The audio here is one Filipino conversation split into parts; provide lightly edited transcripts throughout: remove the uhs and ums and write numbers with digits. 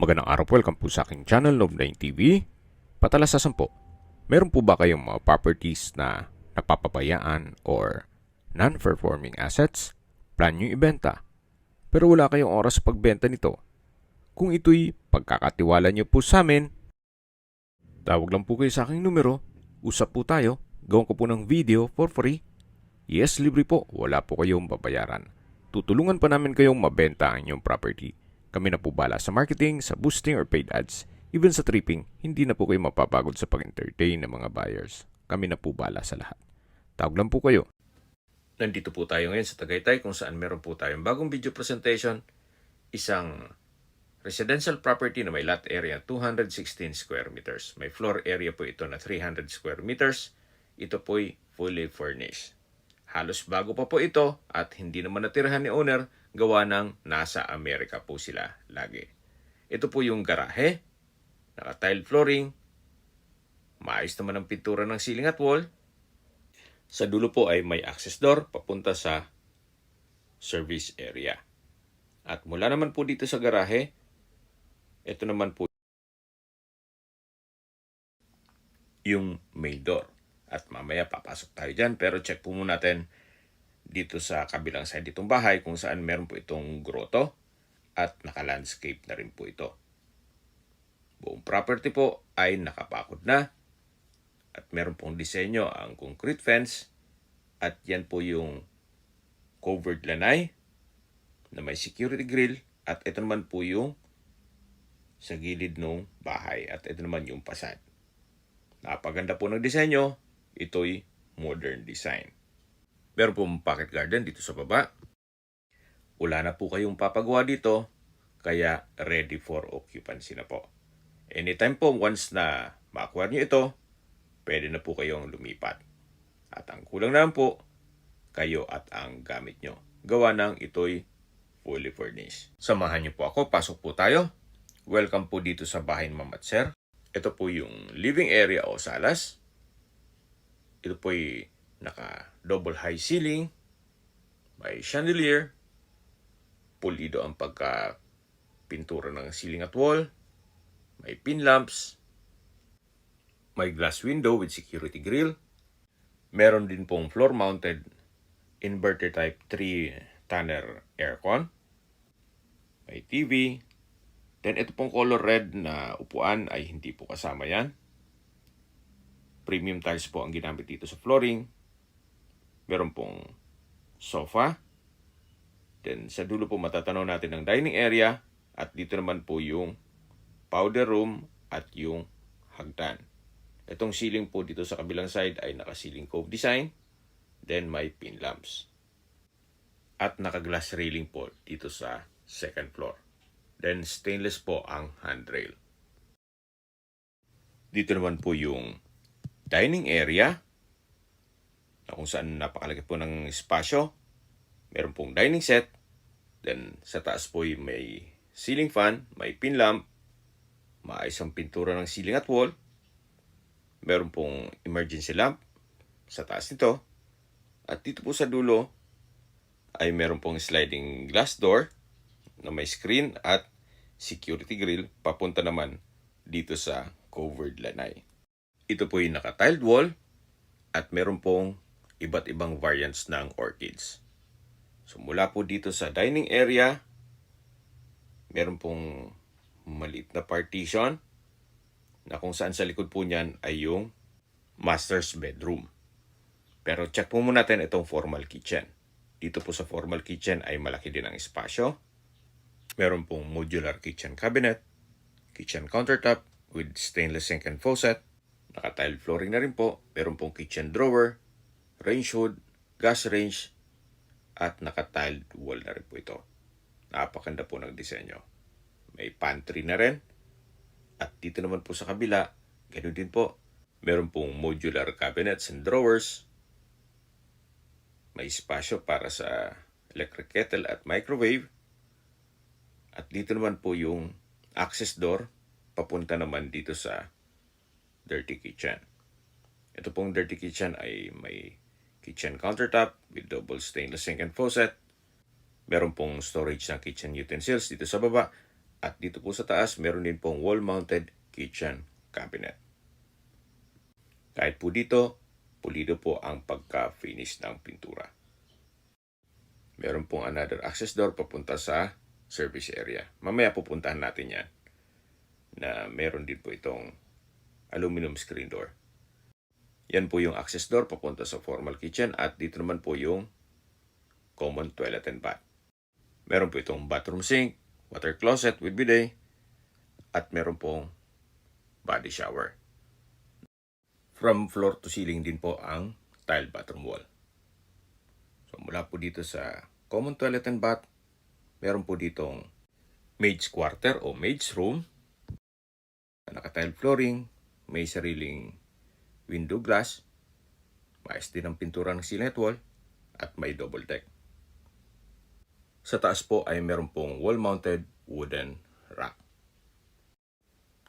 Magandang araw po, welcome po sa aking channel, Love9 TV. Patalasasan po, meron po ba kayong mga properties na napapabayaan or non-performing assets? Plan nyo ibenta, pero wala kayong oras sa pagbenta nito. Kung ito'y pagkakatiwala nyo po sa amin, tawag lang po kayo sa aking numero, usap po tayo, gawin ko po ng video for free. Yes, libre po, wala po kayong babayaran. Tutulungan pa namin kayong mabenta ang inyong property. Kami na po bala sa marketing, sa boosting or paid ads. Even sa tripping, hindi na po kayo mapapagod sa pag-entertain ng mga buyers. Kami na po bala sa lahat. Tawag lang po kayo. Nandito po tayo ngayon sa Tagaytay kung saan meron po tayong bagong video presentation. Isang residential property na may lot area 216 square meters. May floor area po ito na 300 square meters. Ito po'y fully furnished. Halos bago pa po ito at hindi naman natirahan ni owner, gawa ng nasa Amerika po sila lagi. Ito po yung garahe, naka-tile flooring, maayos naman ang pintura ng ceiling at wall. Sa dulo po ay may access door papunta sa service area. At mula naman po dito sa garahe, ito naman po yung main door. At mamaya papasok tayo dyan, pero check po muna natin dito sa kabilang side ditong bahay kung saan meron po itong grotto at naka-landscape na rin po ito. Buong property po ay nakapakod na at meron pong disenyo ang concrete fence at yan po yung covered lanay na may security grill at ito naman po yung sa gilid ng bahay at ito naman yung facade. Napaganda po ng disenyo. Ito'y modern design. Meron pong pocket garden dito sa baba. Wala na po kayong papagawa dito, kaya ready for occupancy na po. Anytime po, once na ma-acquire nyo ito, pwede na po kayong lumipat. At ang kulang naman po, kayo at ang gamit nyo. Gawa ng ito'y fully furnished. Samahan nyo po ako, pasok po tayo. Welcome po dito sa bahay ni Ma'am at Sir. Ito po yung living area o salas. Ito po'y naka-double high ceiling, may chandelier, pulido ang pagka-pintura ng ceiling at wall, may pin lamps, may glass window with security grill, meron din pong floor-mounted inverter type 3 Tanner aircon, may TV, then ito pong color red na upuan ay hindi po kasama yan. Premium tiles po ang ginamit dito sa flooring. Meron pong sofa. Then sa dulo po matatanaw natin ang dining area. At dito naman po yung powder room at yung hagdan. Itong ceiling po dito sa kabilang side ay naka-ceiling cove design. Then may pin lamps. At naka-glass railing po dito sa second floor. Then stainless po ang handrail. Dito naman po yung dining area na kung saan napakalaki po ng espasyo. Meron pong dining set. Then sa taas po may ceiling fan, may pin lamp, maayos ang pintura ng ceiling at wall. Meron pong emergency lamp sa taas nito. At dito po sa dulo ay meron pong sliding glass door na may screen at security grill papunta naman dito sa covered lanay. Ito po yung naka-tiled wall at meron pong iba't ibang variants ng orchids. So mula po dito sa dining area, meron pong maliit na partition na kung saan sa likod po niyan ay yung master's bedroom. Pero check po muna natin itong formal kitchen. Dito po sa formal kitchen ay malaki din ang espasyo. Meron pong modular kitchen cabinet, kitchen countertop with stainless sink and faucet, naka-tile flooring na rin po. Meron pong kitchen drawer, range hood, gas range, at naka-tiled wall na rin po ito. Napakanda po ng disenyo. May pantry na rin. At dito naman po sa kabila, ganoon din po. Meron pong modular cabinets and drawers. May espasyo para sa electric kettle at microwave. At dito naman po yung access door, papunta naman dito sa dirty kitchen. Ito pong dirty kitchen ay may kitchen countertop with double stainless sink and faucet. Meron pong storage ng kitchen utensils dito sa baba. At dito po sa taas, meron din pong wall-mounted kitchen cabinet. Kahit po dito, pulido po ang pagka-finish ng pintura. Meron pong another access door papunta sa service area. Mamaya pupuntahan natin yan na meron din po itong aluminum screen door. Yan po yung access door papunta sa formal kitchen at dito naman po yung common toilet and bath. Meron po itong bathroom sink, water closet with bidet, at meron pong body shower. From floor to ceiling din po ang tile bathroom wall. So mula po dito sa common toilet and bath, meron po ditong maid's quarter o maid's room, naka-tile flooring, may sariling window glass, maayos din ang pintura ng ceiling at wall, at may double deck. Sa taas po ay meron pong wall-mounted wooden rack.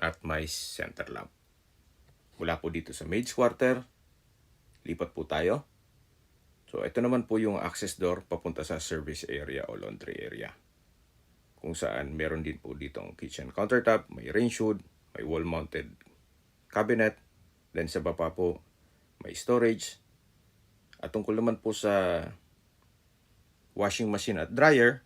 At may center lamp. Mula po dito sa maid's quarter, lipat po tayo. So ito naman po yung access door papunta sa service area o laundry area. Kung saan meron din po ditong kitchen countertop, may range hood, may wall-mounted cabinet, then sa baba po may storage. At tungkol naman po sa washing machine at dryer,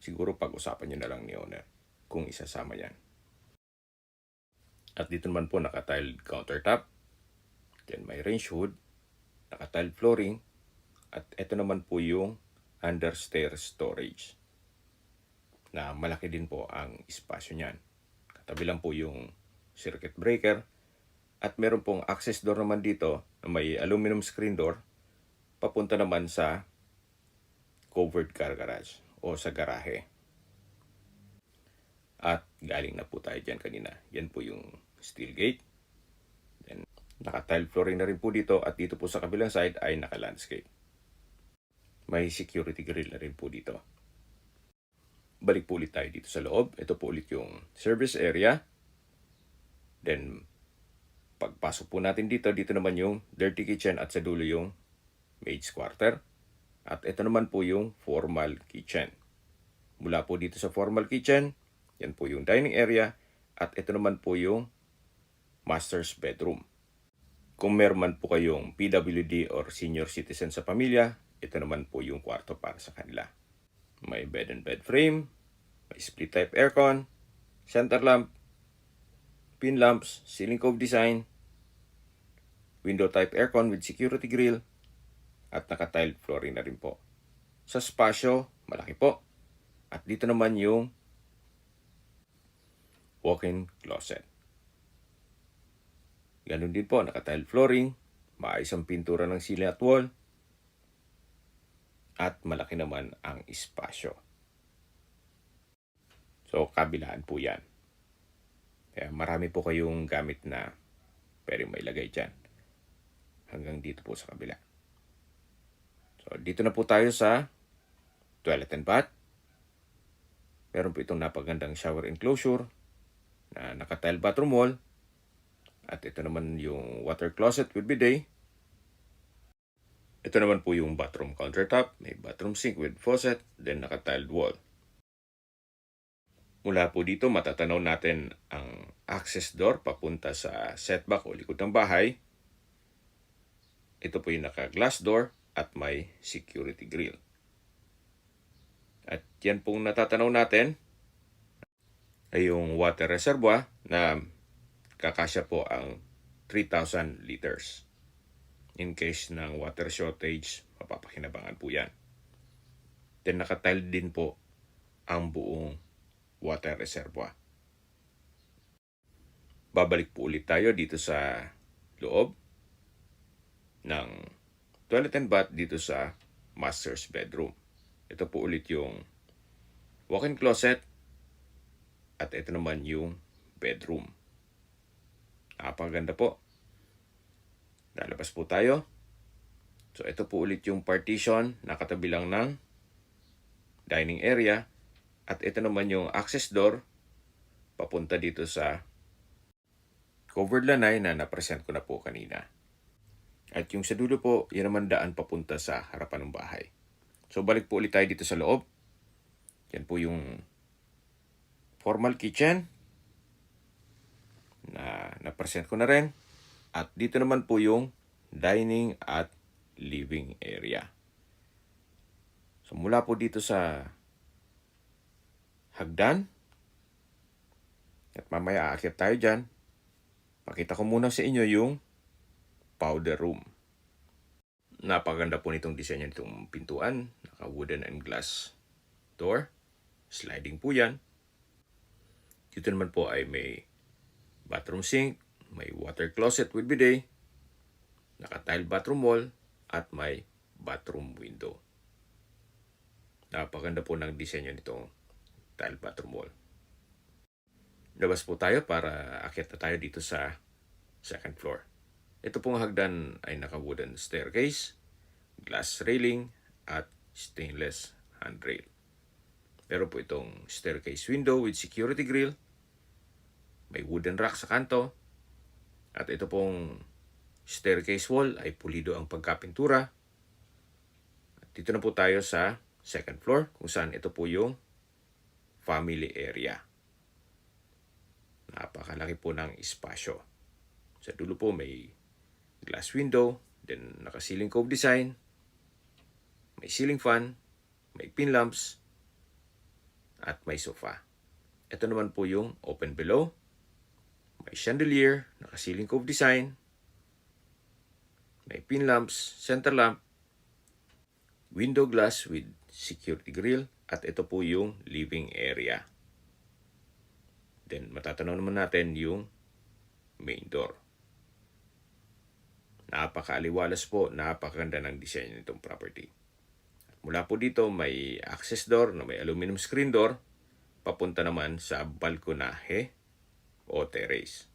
siguro pag-usapan nyo na lang ni owner kung isasama yan. At dito naman po naka-tiled countertop, then may range hood, naka-tiled flooring, at ito naman po yung understair storage na malaki din po ang espasyo niyan. Katabi lang po yung circuit breaker. At meron pong access door naman dito na may aluminum screen door papunta naman sa covered car garage o sa garahe. At galing na po tayo dyan kanina. Yan po yung steel gate. Then, naka-tile flooring na rin po dito at dito po sa kabilang side ay naka-landscape. May security grill na rin po dito. Balik po ulit tayo dito sa loob. Ito po ulit yung service area. Then, pagpasok po natin dito, dito naman yung dirty kitchen at sa dulo yung maid's quarter. At ito naman po yung formal kitchen. Mula po dito sa formal kitchen, yan po yung dining area. At ito naman po yung master's bedroom. Kung meron man po kayong PWD or senior citizen sa pamilya, ito naman po yung kwarto para sa kanila. May bed and bed frame, may split type aircon, center lamp, pin lamps, ceiling cove design, window type aircon with security grill, at naka-tiled flooring na rin po. Sa spasyo, malaki po. At dito naman yung walk-in closet. Ganun din po, naka-tiled flooring, maayos ang pintura ng ceiling at wall, at malaki naman ang espasyo. So, kabilaan po yan. Kaya marami po kayong gamit na pwede mailagay dyan. Hanggang dito po sa kabila. So, dito na po tayo sa toilet and bath. Meron po itong napagandang shower enclosure na naka-tile bathroom wall. At ito naman yung water closet with bidet. Ito naman po yung bathroom countertop. May bathroom sink with faucet. Then naka-tiled wall. Mula po dito, matatanaw natin ang access door papunta sa setback o likod ng bahay. Ito po yung naka-glass door at may security grill. At yan pong natatanaw natin ay yung water reservoir na kakasya po ang 3,000 liters. In case ng water shortage, mapapakinabangan po yan. Then naka-tile din po ang buong water reservoir. Babalik po ulit tayo dito sa loob ng toilet and bath dito sa master's bedroom. Ito po ulit yung walk-in closet at ito naman yung bedroom. Napakaganda po. Lalabas po tayo. So ito po ulit yung partition na katabi lang ng dining area. At ito naman yung access door papunta dito sa covered lanay na napresent ko na po kanina. At yung sa dulo po, yun naman daan papunta sa harapan ng bahay. So balik po ulit tayo dito sa loob. Yan po yung formal kitchen na na-present ko na rin. At dito naman po yung dining at living area. So mula po dito sa hagdan, at mamaya aakyat tayo dyan, pakita ko muna sa inyo yung powder room. Napaganda po nitong disenyo nitong pintuan. Naka-wooden and glass door. Sliding po yan. Dito naman po ay may bathroom sink, may water closet with bidet, naka-tile bathroom wall, at may bathroom window. Napaganda po ng disenyo nitong tile bathroom wall. Labas po tayo para akyat na tayo dito sa second floor. Ito pong hagdan ay naka-wooden staircase, glass railing, at stainless handrail. Pero po itong staircase window with security grill, may wooden rack sa kanto, at ito pong staircase wall ay pulido ang pagkapintura. At dito na po tayo sa second floor kung saan ito po yung family area. Napakalaki po ng espasyo. Sa dulo po may glass window, then naka-ceiling cove design, may ceiling fan, may pin lamps, at may sofa. Ito naman po yung open below. May chandelier, naka-ceiling cove design, may pin lamps, center lamp, window glass with security grill, at ito po yung living area. Then matatanaw naman natin yung main door. Napakaaliwalas po, napakaganda ng disenyo nitong property. At mula po dito may access door na may aluminum screen door papunta naman sa balkonahe o terrace,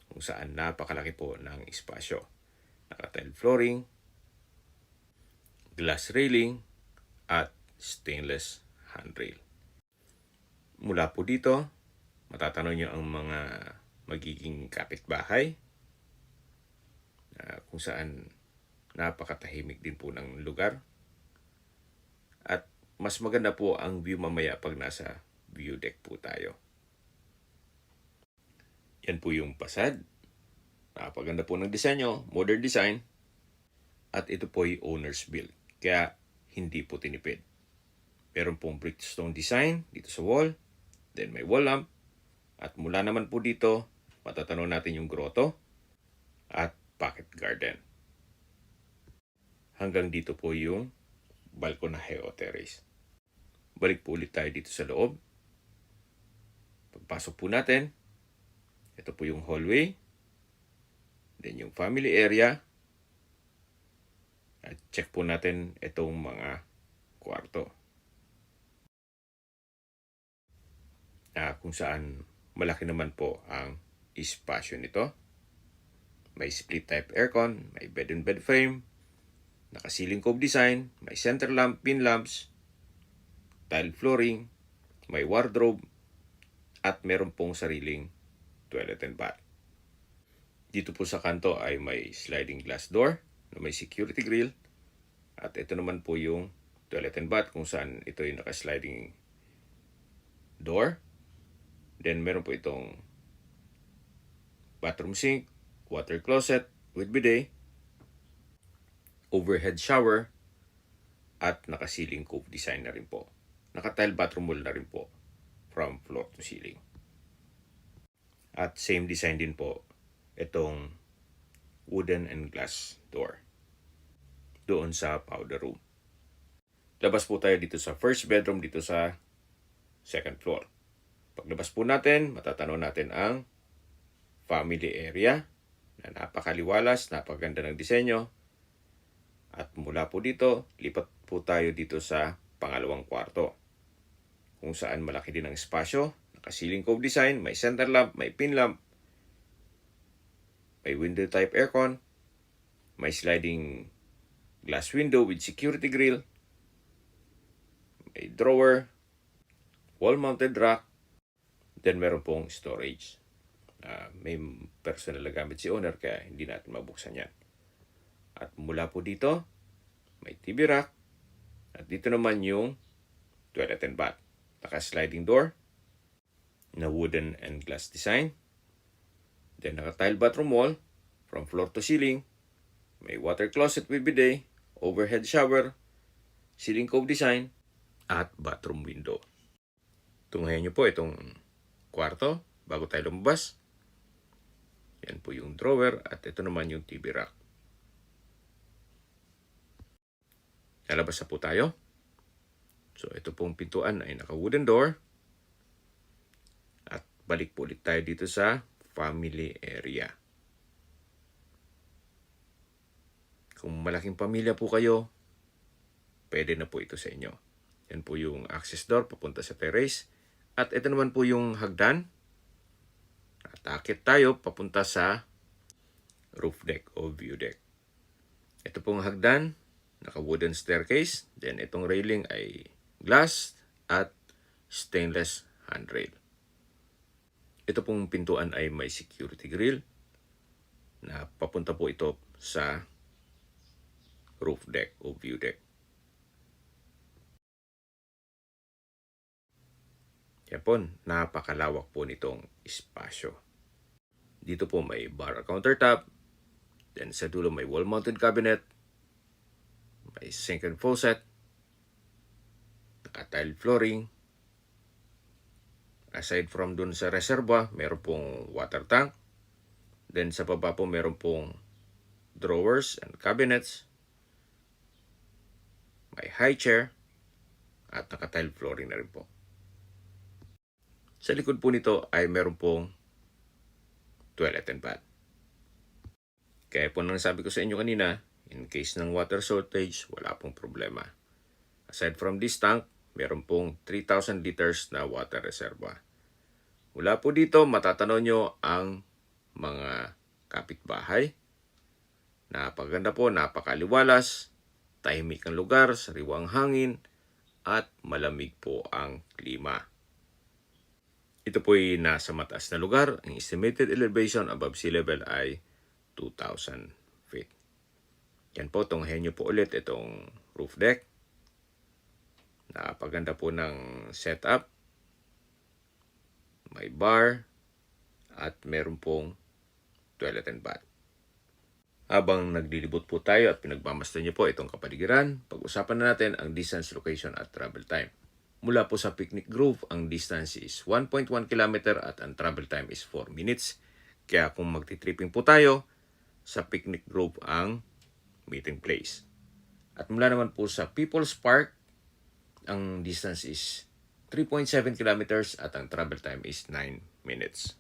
kung saan napakalaki po ng espasyo. Naka-tile flooring, glass railing, at stainless handrail. Mula po dito, matatanaw nyo ang mga magiging kapitbahay, kung saan napakatahimik din po ng lugar. At mas maganda po ang view mamaya pag nasa view deck po tayo. Yan po yung fasad. Napaganda po ng disenyo, modern design. At ito po ay owner's build, kaya hindi po tinipid. Meron pong brickstone design dito sa wall. Then may wall lamp. At mula naman po dito, matatanaw natin yung grotto at pocket garden. Hanggang dito po yung balkonahe o terrace. Balik po ulit tayo dito sa loob. Pagpasok po natin, ito po yung hallway. Then yung family area. At check po natin itong mga kwarto. Kung saan malaki naman po ang espasyo nito. May split type aircon, may bed and bed frame, naka-ceiling cove design, may center lamp, pin lamps, tile flooring, may wardrobe, at meron pong sariling toilet and bath. Dito po sa kanto ay may sliding glass door na may security grill, at ito naman po yung toilet and bath kung saan ito yung naka-sliding door. Then meron po itong bathroom sink, water closet with bidet, overhead shower, at naka-ceiling cove design na rin po. Naka-tile bathroom wall na rin po from floor to ceiling. At same design din po itong wooden and glass door doon sa powder room. Labas po tayo dito sa first bedroom dito sa second floor. Paglabas po natin, matatanaw natin ang family area na napakaliwalas, napakaganda ng disenyo. At mula po dito, lipat po tayo dito sa pangalawang kwarto, kung saan malaki din ang espasyo. Naka-ceiling cove design, may center lamp, may pin lamp, may window type aircon, may sliding glass window with security grill, may drawer, wall-mounted rack, then meron pong storage. May personal na gamit si owner kaya hindi natin mabuksan yan. At mula po dito, may TV rack. At dito naman yung toilet and bath. Naka-sliding door. na wooden and glass design. Then naka-tile bathroom wall from floor to ceiling. May water closet with bidet, overhead shower, ceiling cove design, at bathroom window. Tunghayan nyo po itong kwarto bago tayo lumabas. Yan po yung drawer at ito naman yung TV rack. Lalabas na po tayo. So ito pong pintuan ay naka-wooden door. At balik po ulit tayo dito sa family area. Kung malaking pamilya po kayo, pwede na po ito sa inyo. Yan po yung access door papunta sa terrace. At ito naman po yung hagdan. At akit tayo papunta sa roof deck o view deck. Ito pong hagdan, naka-wooden staircase. Then itong railing ay glass at stainless handrail. Ito pong pintuan ay may security grill na papunta po ito sa roof deck o view deck. Yan po, napakalawak po nitong espasyo. Dito po may bar countertop. Then sa dulo may wall-mounted cabinet. May sink and faucet. Naka-tile flooring. Aside from dun sa reserva, meron pong water tank. Then sa baba po meron pong drawers and cabinets. May high chair. At naka-tile flooring na rin po. Sa likod po nito ay meron pong toilet and bath. Kaya po nang sabi ko sa inyo kanina, in case ng water shortage, wala pong problema. Aside from this tank, meron pong 3,000 liters na water reserva. Mula po dito, matatanaw nyo ang mga kapitbahay. Napaganda po, napakaliwalas, tahimik ang lugar, sariwang hangin, at malamig po ang klima. Ito po ay nasa mataas na lugar. Ang estimated elevation above sea level ay 2,000 feet. Yan po, tunghayan nyo po ulit itong roof deck. Napaganda po ng setup. May bar at meron pong toilet and bath. Habang naglilibot po tayo at pinagmamasdan nyo po itong kapaligiran, pag-usapan na natin ang distance, location at travel time. Mula po sa Picnic Grove, ang distance is 1.1 km at ang travel time is 4 minutes. Kaya kung magti-tripping po tayo, sa Picnic Grove ang meeting place. At mula naman po sa People's Park, ang distance is 3.7 kilometers at ang travel time is 9 minutes.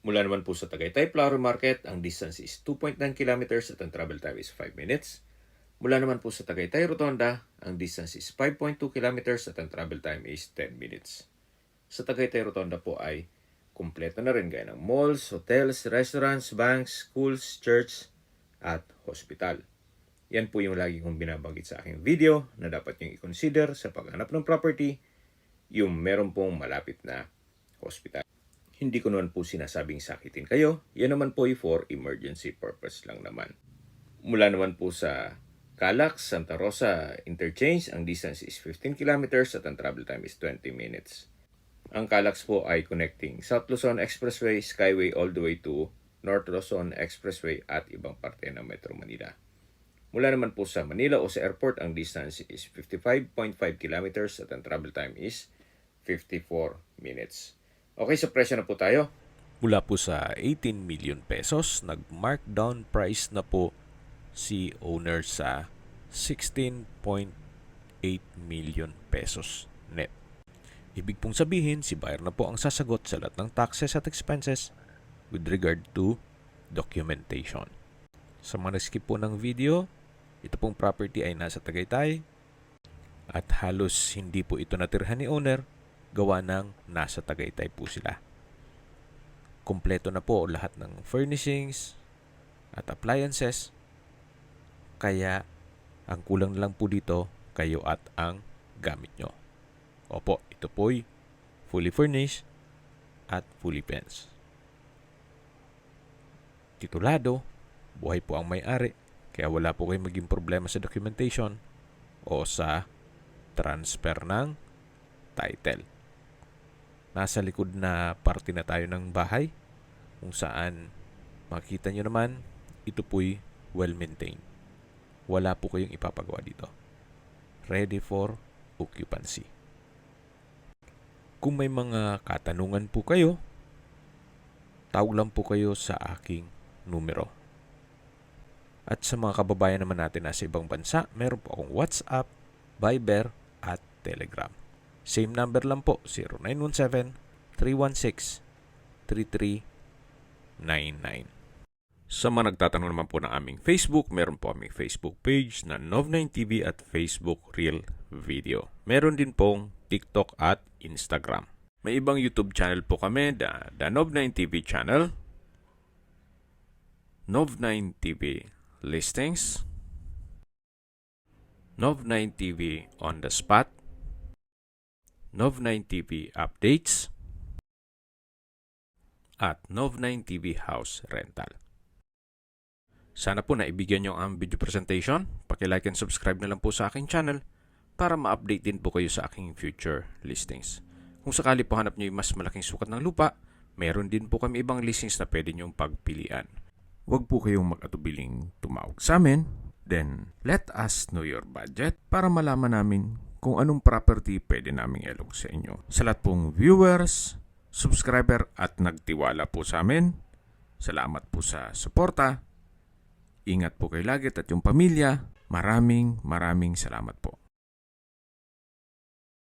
Mula naman po sa Tagaytay Flower Market, ang distance is 2.9 kilometers at ang travel time is 5 minutes. Mula naman po sa Tagaytay Rotonda, ang distance is 5.2 kilometers at ang travel time is 10 minutes. Sa Tagaytay Rotonda po ay kumpleto na rin gaya ng malls, hotels, restaurants, banks, schools, church, at hospital. Yan po yung lagi kong binabanggit sa aking video na dapat nyo i-consider sa paghanap ng property, yung meron pong malapit na hospital. Hindi ko naman po sinasabing sakitin kayo, yan naman po ay for emergency purpose lang naman. Mula naman po sa Calax, Santa Rosa Interchange, ang distance is 15 kilometers at ang travel time is 20 minutes. Ang Calax po ay connecting South Luzon Expressway, Skyway all the way to North Luzon Expressway at ibang parte ng Metro Manila. Mula naman po sa Manila o sa airport, ang distance is 55.5 kilometers at ang travel time is 54 minutes. Okay, sa presyo na po tayo. Mula po sa 18 million pesos, nag-markdown price na po si owner sa 16.8 million pesos net. Ibig pong sabihin, si buyer na po ang sasagot sa lahat ng taxes at expenses with regard to documentation. Sa mga skip po ng video, ito pong property ay nasa Tagaytay at halos hindi po ito natirhan ni owner, gawa ng nasa Tagaytay po sila. Kompleto na po lahat ng furnishings at appliances. Kaya, ang kulang na lang po dito, kayo at ang gamit nyo. Opo, ito po'y fully furnished at fully fenced. Titulado, buhay po ang may-ari, kaya wala po kayong maging problema sa documentation o sa transfer ng title. nasa likod na parte na tayo ng bahay kung saan makita nyo naman ito po'y well-maintained. Wala po kayong ipapagawa dito. Ready for occupancy. Kung may mga katanungan po kayo, tawag lang po kayo sa aking numero. At sa mga kababayan naman natin nasa ibang bansa, meron po akong WhatsApp, Viber, at Telegram. Same number lang po, 0917-316-3399. Sa mga nagtatanong naman po ng aming Facebook, meron po aming Facebook page na Nov9TV at Facebook Real Video. Meron din pong TikTok at Instagram. May ibang YouTube channel po kami, the Nov9TV channel, Nov9TV Listings, Nov9TV On The Spot, Nov9TV Updates, at Nov9TV House Rental. Sana po naibigyan nyo ang video presentation. Paki-like and subscribe na lang po sa aking channel para ma-update din po kayo sa aking future listings. Kung sakali po hanap nyo yung mas malaking sukat ng lupa, meron din po kami ibang listings na pwede nyong pagpilian. Huwag po kayong mag-atubiling tumawag sa amin. Then, let us know your budget para malaman namin kung anong property pwede naming ilog sa inyo. Sa lahat pong viewers, subscriber at nagtiwala po sa amin, salamat po sa suporta. Ingat po kayo lagi at yung pamilya. Maraming salamat po.